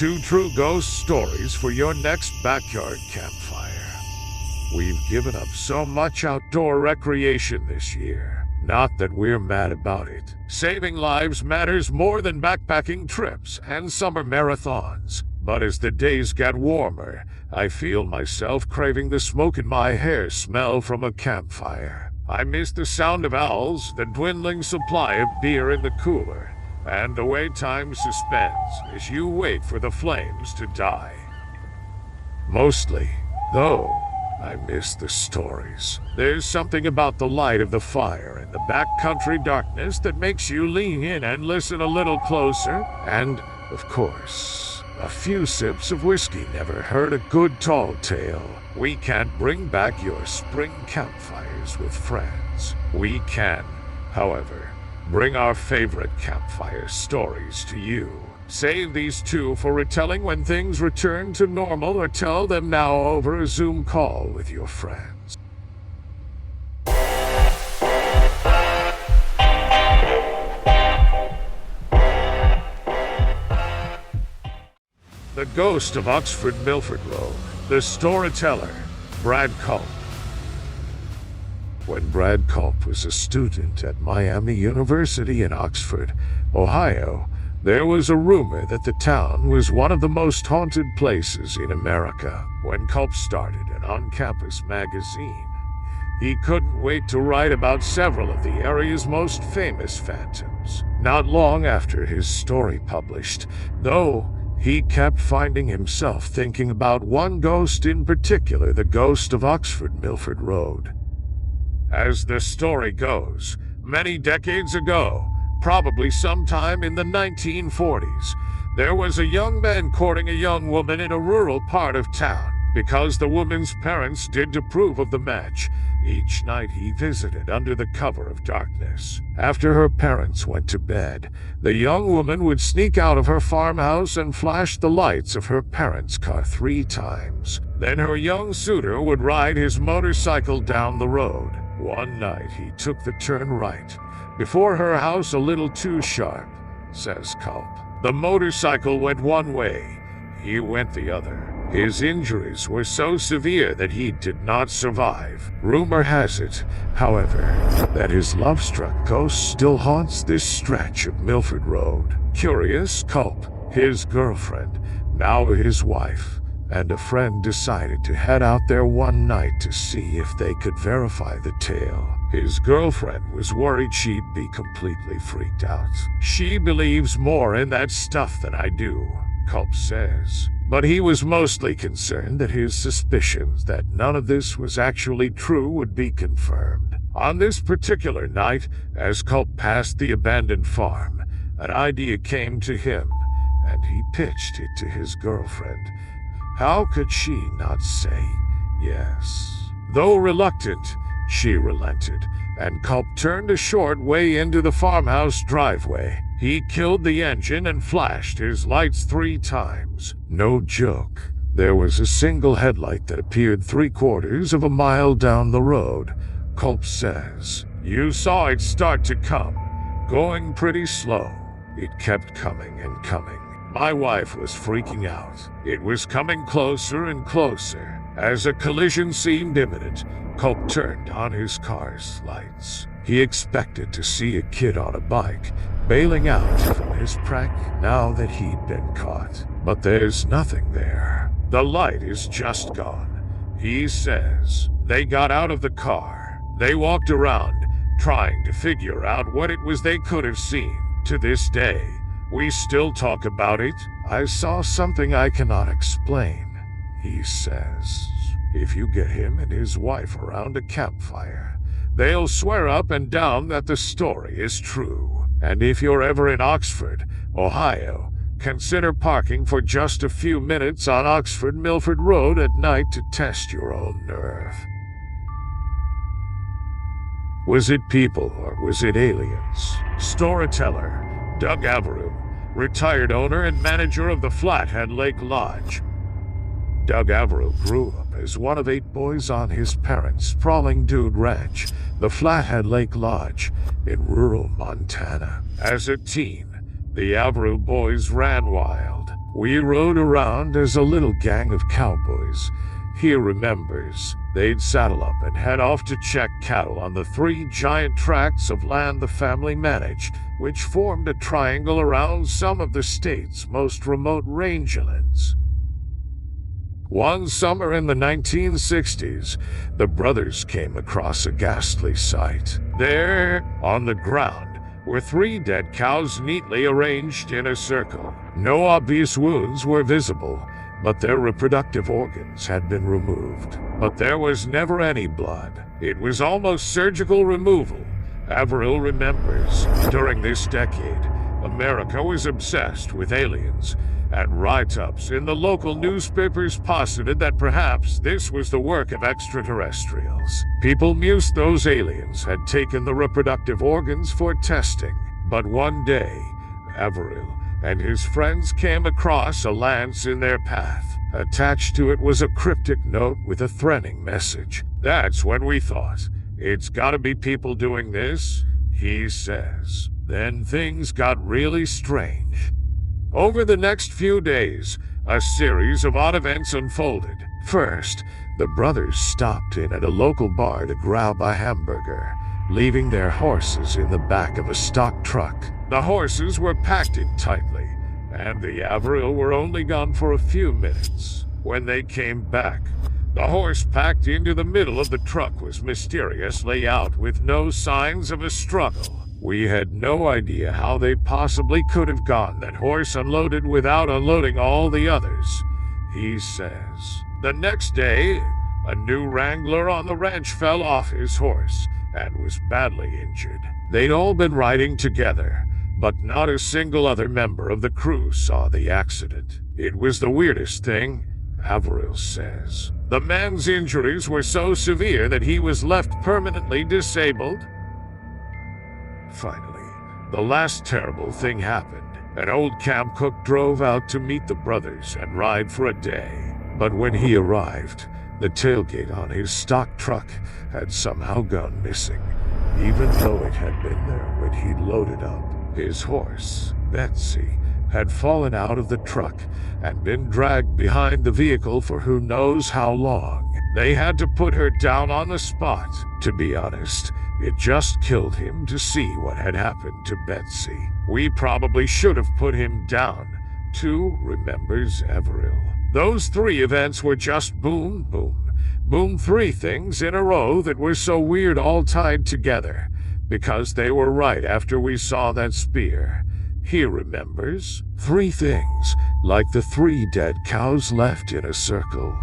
two true ghost stories for your next backyard campfire. We've given up so much outdoor recreation this year. Not that we're mad about it. Saving lives matters more than backpacking trips and summer marathons. But as the days get warmer, I feel myself craving the smoke in my hair smell from a campfire. I miss the sound of owls, the dwindling supply of beer in the cooler, and the way time suspends as you wait for the flames to die. Mostly, though, I miss the stories. There's something about the light of the fire and the backcountry darkness that makes you lean in and listen a little closer, and, of course, a few sips of whiskey never hurt a good tall tale. We can't bring back your spring campfires with friends. We can, however, bring our favorite campfire stories to you. Save these two for retelling when things return to normal, or tell them now over a Zoom call with your friends. The Ghost of Oxford Milford Road. The Storyteller, Brad Culp. When Brad Culp was a student at Miami University in Oxford, Ohio, there was a rumor that the town was one of the most haunted places in America. When Culp started an on-campus magazine, he couldn't wait to write about several of the area's most famous phantoms. Not long after his story published, though, he kept finding himself thinking about one ghost in particular, the ghost of Oxford Milford Road. As the story goes, many decades ago, probably sometime in the 1940s, there was a young man courting a young woman in a rural part of town. Because the woman's parents didn't approve of the match, each night he visited under the cover of darkness. After her parents went to bed, the young woman would sneak out of her farmhouse and flash the lights of her parents' car 3 times. Then her young suitor would ride his motorcycle down the road. One night he took the turn right, before her house a little too sharp, says Culp. The motorcycle went one way, he went the other. His injuries were so severe that he did not survive. Rumor has it, however, that his love-struck ghost still haunts this stretch of Milford Road. Curious, Culp, his girlfriend, now his wife, and a friend decided to head out there one night to see if they could verify the tale. His girlfriend was worried she'd be completely freaked out. She believes more in that stuff than I do, Culp says. But he was mostly concerned that his suspicions that none of this was actually true would be confirmed. On this particular night, as Culp passed the abandoned farm, an idea came to him, and he pitched it to his girlfriend. How could she not say yes? Though reluctant, she relented, and Culp turned a short way into the farmhouse driveway. He killed the engine and flashed his lights 3 times. No joke. There was a single headlight that appeared 3/4 of a mile down the road. Culp says, "You saw it start to come, going pretty slow. It kept coming and coming. My wife was freaking out. It was coming closer and closer. As a collision seemed imminent, Culp turned on his car's lights. He expected to see a kid on a bike, bailing out from his prank now that he'd been caught. But there's nothing there. The light is just gone," he says. They got out of the car. They walked around, trying to figure out what it was they could have seen. To this day, we still talk about it. "I saw something I cannot explain," he says. If you get him and his wife around a campfire, they'll swear up and down that the story is true. And if you're ever in Oxford, Ohio, consider parking for just a few minutes on Oxford Milford Road at night to test your own nerve. Was it people or was it aliens? Storyteller Doug Avereau, retired owner and manager of the Flathead Lake Lodge. Doug Avereau grew up as one of 8 boys on his parents' sprawling dude ranch, the Flathead Lake Lodge, in rural Montana. As a teen, the Avereau boys ran wild. We rode around as a little gang of cowboys. He remembers they'd saddle up and head off to check cattle on the 3 giant tracts of land the family managed, which formed a triangle around some of the state's most remote rangelands. One summer in the 1960s, the brothers came across a ghastly sight. There, on the ground, were 3 dead cows neatly arranged in a circle. No obvious wounds were visible, but their reproductive organs had been removed. But there was never any blood. It was almost surgical removal. Averill remembers, during this decade, America was obsessed with aliens, and write-ups in the local newspapers posited that perhaps this was the work of extraterrestrials. People mused those aliens had taken the reproductive organs for testing. But one day, Averill and his friends came across a lance in their path. Attached to it was a cryptic note with a threatening message. That's when we thought, it's gotta be people doing this, he says. Then things got really strange. Over the next few days, a series of odd events unfolded. First, the brothers stopped in at a local bar to grab a hamburger, leaving their horses in the back of a stock truck. The horses were packed in tightly, and the Averill were only gone for a few minutes. When they came back, the horse packed into the middle of the truck was mysteriously out with no signs of a struggle. We had no idea how they possibly could have gotten that horse unloaded without unloading all the others, he says. The next day, a new wrangler on the ranch fell off his horse and was badly injured. They'd all been riding together, but not a single other member of the crew saw the accident. It was the weirdest thing, Averill says. The man's injuries were so severe that he was left permanently disabled. Finally, the last terrible thing happened. An old camp cook drove out to meet the brothers and ride for a day. But when he arrived, the tailgate on his stock truck had somehow gone missing, even though it had been there when he'd loaded up. His horse, Betsy, had fallen out of the truck and been dragged behind the vehicle for who knows how long. They had to put her down on the spot. To be honest, it just killed him to see what had happened to Betsy. We probably should have put him down, too, remembers Averill. Those 3 events were just boom, boom, boom, 3 things in a row that were so weird all tied together, because they were right after we saw that spear. He remembers 3 things, like the 3 dead cows left in a circle.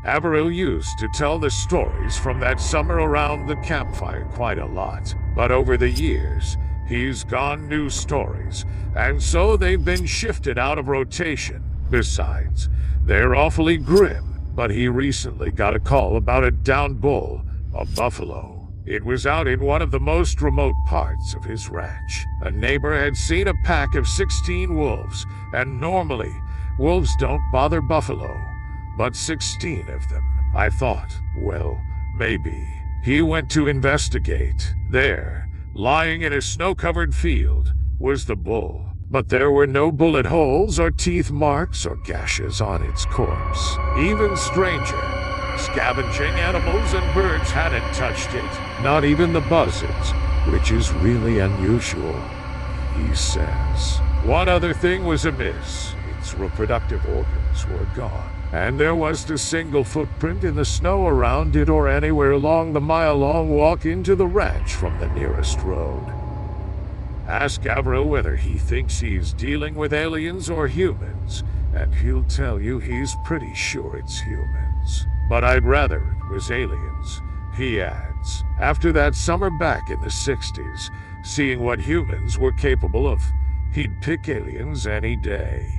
Averill used to tell the stories from that summer around the campfire quite a lot, but over the years, he's gone new stories, and so they've been shifted out of rotation. Besides, they're awfully grim, but he recently got a call about a downed bull, a buffalo. It was out in one of the most remote parts of his ranch. A neighbor had seen a pack of 16 wolves, and normally, wolves don't bother buffalo. But 16 of them. I thought, well, maybe. He went to investigate. There, lying in a snow-covered field, was the bull. But there were no bullet holes or teeth marks or gashes on its corpse. Even stranger, scavenging animals and birds hadn't touched it. Not even the buzzards, which is really unusual, he says. One other thing was amiss. Its reproductive organs were gone. And there wasn't a single footprint in the snow around it or anywhere along the mile-long walk into the ranch from the nearest road. Ask Averill whether he thinks he's dealing with aliens or humans, and he'll tell you he's pretty sure it's humans. But I'd rather it was aliens, he adds. After that summer back in the 60s, seeing what humans were capable of, he'd pick aliens any day.